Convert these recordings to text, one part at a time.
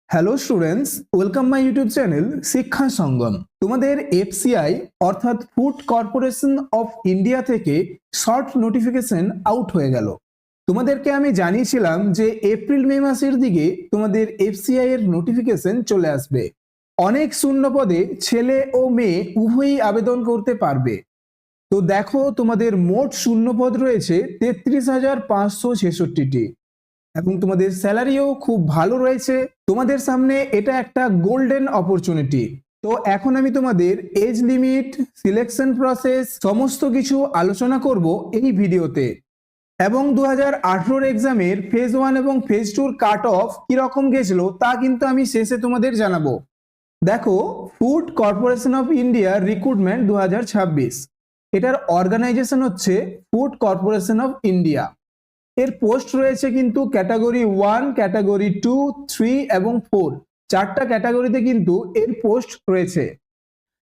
Hello students, welcome my YouTube channel শিক্ষা সঙ্গম। তোমাদের FCI অর্থাৎ ফুড কর্পোরেশন অফ ইন্ডিয়া থেকে শর্ট নোটিফিকেশন আউট হয়ে গেল। তোমাদেরকে আমি জানিয়েছিলাম যে এপ্রিল মে মাসের দিকে তোমাদের এফসিআই এর নোটিফিকেশন চলে আসবে। অনেক শূন্য পদে ছেলে ও মেয়ে উভয়ই আবেদন করতে পারবে। তো দেখো, তোমাদের মোট শূন্য পদ রয়েছে 33,566টি এবং তোমাদের স্যালারিও খুব ভালো রয়েছে। তোমাদের সামনে এটা একটা গোল্ডেন অপরচুনিটি। তো এখন আমি তোমাদের এজ লিমিট, সিলেকশন প্রসেস সমস্ত কিছু আলোচনা করব এই ভিডিওতে। এবং 2018 এক্সামের ফেজ 1 এবং ফেজ 2 কাট অফ কিরকম গেছিল তা কিন্তু আমি শেষে তোমাদের জানাবো। দেখো, food corporation of India recruitment 2026, এটার অর্গানাইজেশন হচ্ছে ফুড কর্পোরেশন অফ ইন্ডিয়া। এর পোস্ট রয়েছে কিন্তু ক্যাটাগরি 1, ক্যাটাগরি 2, 3 এবং 4, চারটা ক্যাটাগরিতে কিন্তু এর পোস্ট রয়েছে।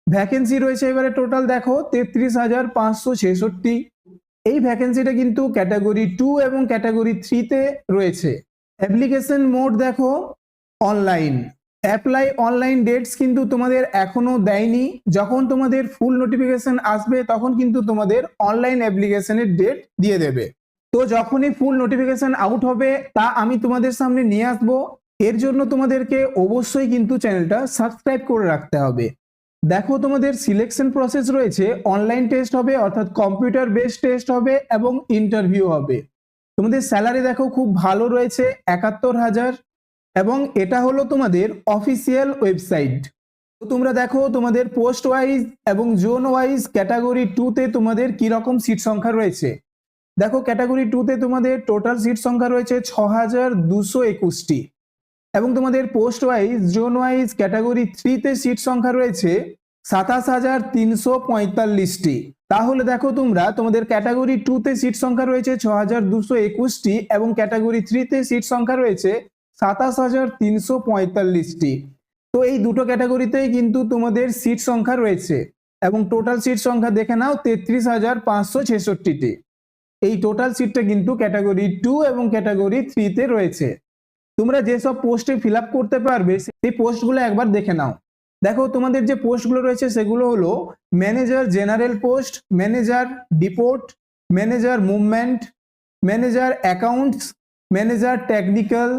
ভ্যাকেন্সি রয়েছে এবারে টোটাল দেখো 33,566। এই ভ্যাকেন্সিটা কিন্তু ক্যাটাগরি 2 এবং ক্যাটাগরি 3 তে রয়েছে। অ্যাপ্লিকেশন মোড দেখো অনলাইন। অ্যাপ্লাই অনলাইন ডেটস কিন্তু তোমাদের এখনো দেয়নি। যখন তোমাদের ফুল নোটিফিকেশন আসবে তখন কিন্তু তোমাদের অনলাইন অ্যাপ্লিকেশনের ডেট দিয়ে দেবে। তো যখনই ফুল নোটিফিকেশন আউট হবে তা আমি তোমাদের সামনে নিয়ে আসবো। এর জন্য তোমাদেরকে অবশ্যই কিন্তু চ্যানেলটা সাবস্ক্রাইব করে রাখতে হবে। দেখো, তোমাদের সিলেকশন প্রসেস রয়েছে, অনলাইন টেস্ট হবে অর্থাৎ কম্পিউটার বেসড টেস্ট হবে এবং ইন্টারভিউ হবে। তোমাদের স্যালারি দেখো খুব ভালো রয়েছে 71,000 এবং এটা হলো তোমাদের অফিসিয়াল ওয়েবসাইট। তো তোমরা দেখো তোমাদের পোস্ট ওয়াইজ এবং জোন ওয়াইজ ক্যাটাগরি 2 তে তোমাদের কি রকম সিট সংখ্যা রয়েছে। দেখো, ক্যাটাগরি 2 তে তোমাদের টোটাল সিট সংখ্যা রয়েছে 6,221টি এবং তোমাদের post wise zone wise category 3 তে সিট সংখ্যা রয়েছে 27,345টি। তাহলে দেখো তোমরা তোমাদের ক্যাটাগরি 2 তে সিট সংখ্যা রয়েছে 6,221টি এবং ক্যাটাগরি 3 তে সিট সংখ্যা রয়েছে 27,345টি। তো এই দুটো ক্যাটাগরিতেই কিন্তু তোমাদের সিট সংখ্যা রয়েছে এবং টোটাল সিট সংখ্যা দেখে নাও 33,566টি। এই টোটাল সিটটা কিন্তু ক্যাটাগরি 2 এবং ক্যাটাগরি 3 তে রয়েছে। তোমরা যেসব পোস্টে ফিল আপ করতে পারবে সেই পোস্টগুলো একবার দেখে নাও। দেখো, তোমাদের যে পোস্টগুলো রয়েছে সেগুলো হলো manager general post, manager deport, manager movement, manager accounts, manager technical,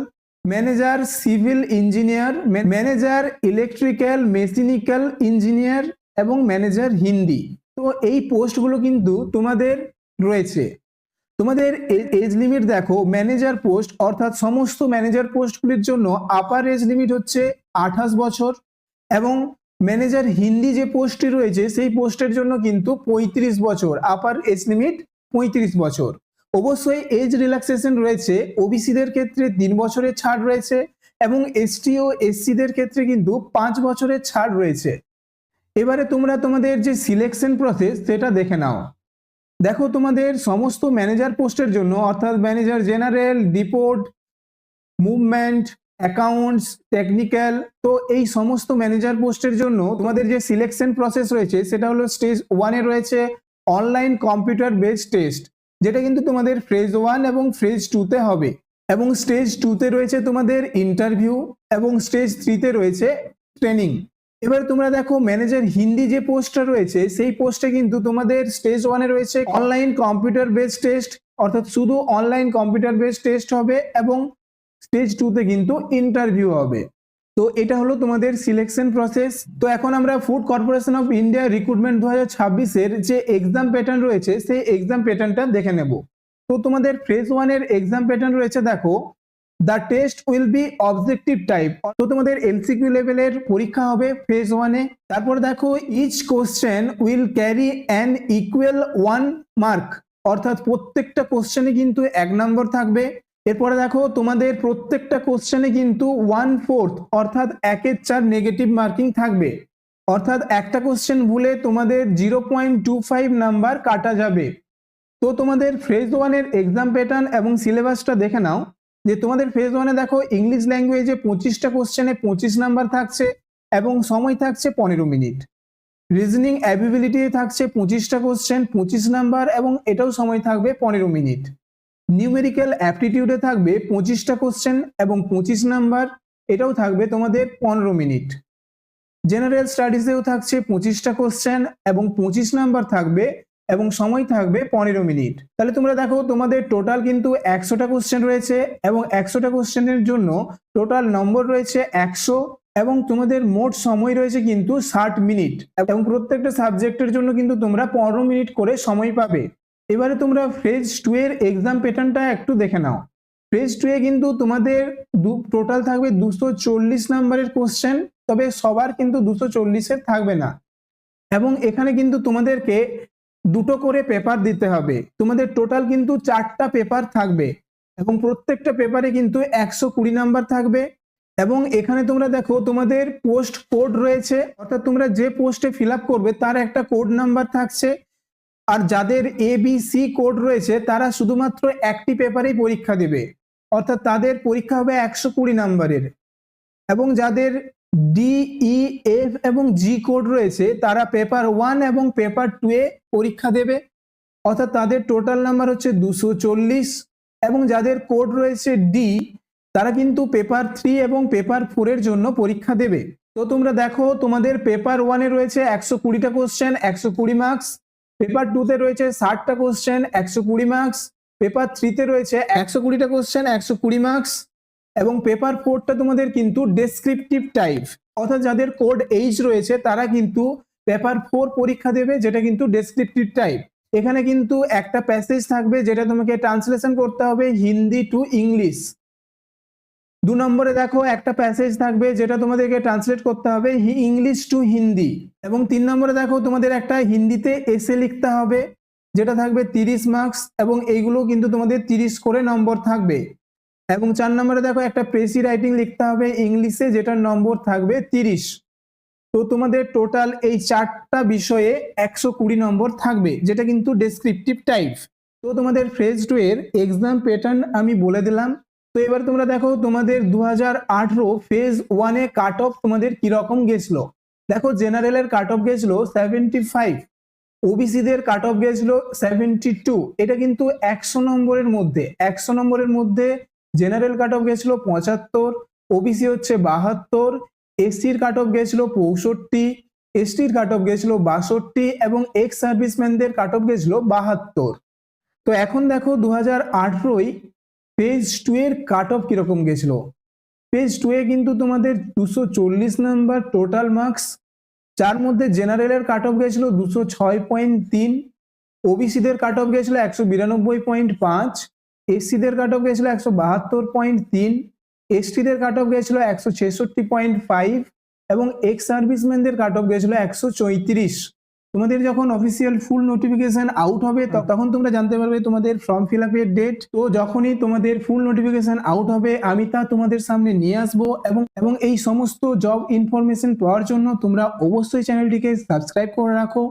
manager civil engineer, manager electrical mechanical engineer এবং ম্যানেজার হিন্দি। তো এই পোস্টগুলো কিন্তু তোমাদের রয়েছে। তোমাদের এজ লিমিট দেখো, ম্যানেজার পোস্ট অর্থাৎ সমস্ত ম্যানেজার পোস্টগুলির জন্য আপার এজ লিমিট হচ্ছে 28 বছর এবং ম্যানেজার হিন্দি যে পোস্টটি রয়েছে সেই পোস্টের জন্য কিন্তু 35 বছর, আপার এজ লিমিট 35 বছর। অবশ্যই এজ রিল্যাক্সেশন রয়েছে, ওবিসিদের ক্ষেত্রে 3 বছরের ছাড় রয়েছে এবং এসটি ও এসসিদের ক্ষেত্রে কিন্তু 5 বছরের ছাড় রয়েছে। এবারে তোমরা তোমাদের যে সিলেকশন প্রসেস সেটা দেখে নাও। দেখো, তোমাদের সমস্ত ম্যানেজার পোস্টের জন্য অর্থাৎ manager general, deport, movement, accounts, technical, তো এই সমস্ত ম্যানেজার পোস্টের জন্য তোমাদের যে সিলেকশন প্রসেস রয়েছে সেটা হলো স্টেজ 1 এ রয়েছে অনলাইন কম্পিউটার বেসড টেস্ট, যেটা কিন্তু তোমাদের ফেজ 1 এবং ফেজ 2 তে হবে এবং স্টেজ 2 তে রয়েছে তোমাদের ইন্টারভিউ এবং স্টেজ 3 তে রয়েছে ট্রেনিং। এবার তোমরা দেখো, ম্যানেজার হিন্দি যে পোস্টটা রয়েছে সেই পোস্টে কিন্তু তোমাদের স্টেজ 1 এ রয়েছে অনলাইন কম্পিউটার বেসড টেস্ট, অর্থাৎ শুধু অনলাইন কম্পিউটার বেসড টেস্ট হবে এবং স্টেজ 2 তে কিন্তু ইন্টারভিউ হবে। তো এটা হলো তোমাদের সিলেকশন প্রসেস। তো এখন আমরা food corporation of India recruitment 2026 এর যে এক্সাম প্যাটার্ন রয়েছে সেই এক্সাম প্যাটার্নটা দেখে নেব। তো তোমাদের ফেজ 1 এর এক্সাম প্যাটার্ন রয়েছে দেখো, the test will be objective type. তো তোমাদের এমসিকিউ লেভেলের পরীক্ষা হবে ফেজ 1 এ। তারপর দেখো, each question will carry an equal 1 mark, অর্থাৎ প্রত্যেকটা কোশ্চেনে কিন্তু 1 নম্বর থাকবে। এরপরে দেখো, তোমাদের প্রত্যেকটা কোশ্চেনে কিন্তু 1/4 অর্থাৎ 1/4 নেগেটিভ মার্কিং থাকবে, অর্থাৎ একটা কোশ্চেন ভুলে তোমাদের 0.25 নাম্বার কাটা যাবে। তো তোমাদের ফেজ 1 এর এক্সাম প্যাটার্ন এবং সিলেবাসটা দেখে নাও। যে তোমাদের ফেজ 1 এ দেখো, ইংলিশ ল্যাঙ্গুয়েজে 25টা কোশ্চেনে 25 নাম্বার থাকছে এবং সময় থাকছে 15 মিনিট। রিজনিং অ্যাবিলিটি থাকছে 25টা কোশ্চেন 25 নাম্বার এবং এটাও সময় থাকবে 15 মিনিট। নিউমেরিক্যাল অ্যাপটিটিউডে থাকবে 25টা কোশ্চেন এবং 25 নাম্বার, এটাও থাকবে তোমাদের 15 মিনিট। জেনারেল স্টাডিজেও থাকছে 25টা কোশ্চেন এবং 25 নাম্বার থাকবে এবং সময় থাকবে 15 মিনিট। তাহলে তোমরা দেখো তোমাদের টোটাল কিন্তু 100টা কোশ্চেন রয়েছে এবং 100টা কোশ্চেনের জন্য টোটাল নম্বর রয়েছে 100 এবং তোমাদের মোট সময় রয়েছে কিন্তু 60 মিনিট এবং প্রত্যেকটা সাবজেক্টের জন্য কিন্তু তোমরা 15 মিনিট করে সময় পাবে। এবারে তোমরা ফেজ 2 এর এক্সাম প্যাটার্নটা একটু দেখে নাও। ফেজ 2 এ কিন্তু তোমাদের টোটাল থাকবে 240 নাম্বারের কোশ্চেন, তবে সবার কিন্তু 240 এর থাকবে না এবং এখানে কিন্তু তোমাদেরকে দুটো করে পেপার দিতে হবে। তোমাদের টোটাল কিন্তু 4টা পেপার থাকবে এবং প্রত্যেকটা পেপারে কিন্তু 120 নাম্বার থাকবে এবং এখানে তোমরা দেখো তোমাদের পোস্ট কোড রয়েছে, অর্থাৎ তোমরা যে পোস্টে ফিল আপ করবে তার একটা কোড নাম্বার থাকছে। আর যাদের ABC কোড রয়েছে তারা শুধুমাত্র একটি পেপারেই পরীক্ষা দেবে, অর্থাৎ তাদের পরীক্ষা হবে 120 নাম্বারের এবং যাদের DEF এবং G কোড রয়েছে তারা পেপার 1 এবং পেপার 2 এ পরীক্ষা দেবে, অর্থাৎ তাদের টোটাল নাম্বার হচ্ছে 240 এবং যাদের কোড রয়েছে D তারা কিন্তু পেপার 3 এবং পেপার 4 এর জন্য পরীক্ষা দেবে। তো তোমরা দেখো তোমাদের পেপার 1 এ রয়েছে 120টা কোশ্চেন 120 মার্কস, পেপার 2 তে রয়েছে 60টা কোশ্চেন 120 মার্কস, পেপার 3 তে রয়েছে 120টা কোশ্চেন 120 মার্কস এবং পেপার 4টা তোমাদের কিন্তু ডেসক্রিপটিভ টাইপ, অর্থাৎ যাদের কোড H রয়েছে তারা কিন্তু পেপার 4 পরীক্ষা দেবে, যেটা কিন্তু ডেসক্রিপটিভ টাইপ। এখানে কিন্তু একটা প্যাসেজ থাকবে যেটা তোমাকে ট্রান্সলেশন করতে হবে হিন্দি টু ইংলিশ। 2 নম্বরে দেখো একটা প্যাসেজ থাকবে যেটা তোমাদেরকে ট্রান্সলেট করতে হবে ইংলিশ টু হিন্দি এবং 3 নম্বরে দেখো তোমাদের একটা হিন্দিতে এসে লিখতে হবে যেটা থাকবে 30 মার্কস এবং এইগুলো কিন্তু তোমাদের 30 করে নম্বর থাকবে এবং 4 নম্বরে দেখো একটা প্রেসি রাইটিং লিখতে হবে ইংলিশে যেটার নম্বর থাকবে 30। তো তোমাদের টোটাল এই 4টা বিষয়ে 120 নম্বর থাকবে, যেটা কিন্তু ডেসক্রিপটিভ টাইপ। তো তোমাদের ফেজ 2 এর এক্সাম প্যাটার্ন আমি বলে দিলাম। তো এবার তোমরা দেখো তোমাদের 2018 ফেজ 1 এ কাট অফ তোমাদের কিরকম গেছিল। দেখো জেনারেলের কাট অফ গেছিল 75, ওবিসিদের কাট অফ গেছিল 72। এটা কিন্তু 100 নম্বরের মধ্যে, 100 নম্বরের মধ্যে জেনারেল কাট অফ গেছিল 75, ওবিসি হচ্ছে 72, এসসির কাট অফ গেছিল 65, এসটির কাট অফ গেছিল 62 এবং এক্স সার্ভিসম্যানদের কাট অফ গেছিল 72। তো এখন দেখো 2018 ফেজ 2 এর কাট অফ কিরকম গেছিল। ফেজ 2 এ কিন্তু তোমাদের 240 নাম্বার টোটাল মার্কস, যার মধ্যে জেনারেলের কাট অফ গেছিল 206.3, ওবিসিদের কাট অফ গেছিল 192.5, এসসিদের কাট অফ গেছিল 172.3, এসটিদের কাট অফ গেছিল 166.5 এবং এক্স সার্ভিসম্যানদের কাট অফ গেছিল 134। তোমাদের যখন অফিসিয়াল ফুল নোটিফিকেশন আউট হবে তখন তোমরা জানতে পারবে তোমাদের ফর্ম ফিল আপের ডেট। তো যখনই তোমাদের ফুল নোটিফিকেশন আউট হবে আমি তা তোমাদের সামনে নিয়ে আসবো এবং এই সমস্ত জব ইনফরমেশন পাওয়ার জন্য তোমরা অবশ্যই চ্যানেলটিকে সাবস্ক্রাইব করে রাখো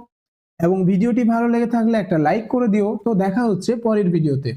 এবং ভিডিওটি ভালো লেগে থাকলে একটা লাইক করে দিও। তো দেখা হচ্ছে পরের ভিডিওতে।